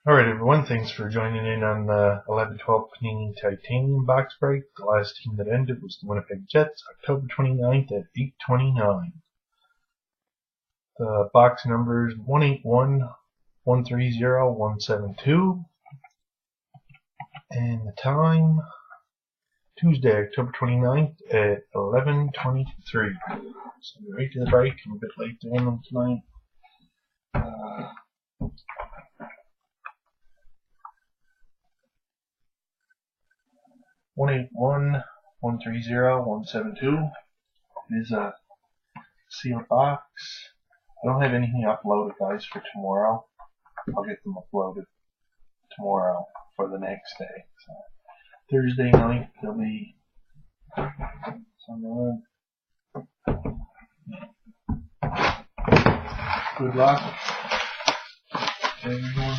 Alright everyone, thanks for joining in on the 11-12 Panini Titanium Box Break. The last team that ended was the Winnipeg Jets, October 29th at 8:29. The box numbers 181, 130, 172. And the time, Tuesday, October 29th at 11:23. So right to the break. I'm a bit late doing them tonight. 181, 130, 172 is a sealed box. I don't have anything uploaded, guys, for tomorrow. I'll get them uploaded tomorrow for the next day. So Thursday night there'll be some good luck, everyone.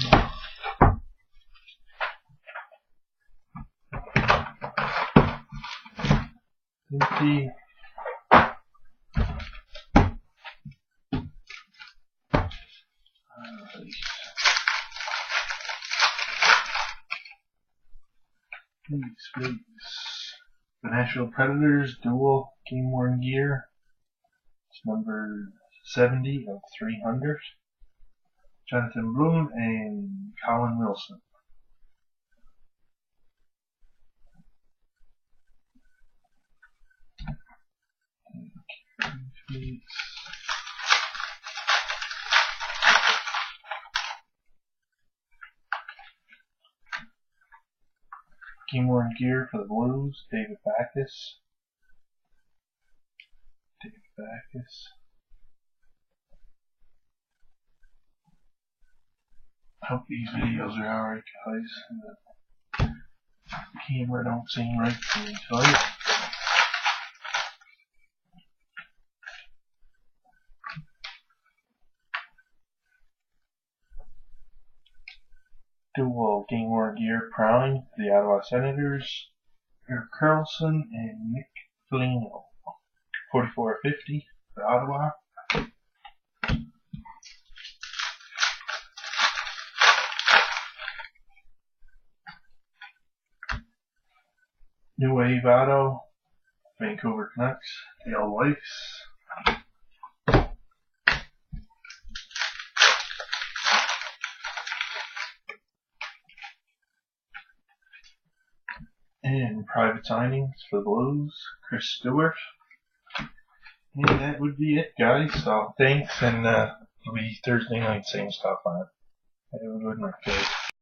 Empty. Please. The Nashville Predators dual game worn gear. It's number 70 of 300. Jonathan Bloom and Colin Wilson. Game worn gear for the Blues, David Backes. I hope these videos are alright, guys. The camera don't seem right to me tonight. Dual game worn gear prime for the Ottawa Senators, Eric Carlson and Nick Foligno. 44/50 for Ottawa. New Wave Auto, Vancouver Canucks, Dale Weiss. And private signings for the Blues, Chris Stewart. And that would be it, guys. So thanks, and it'll be Thursday night, same stuff on it. Have a good night, guys.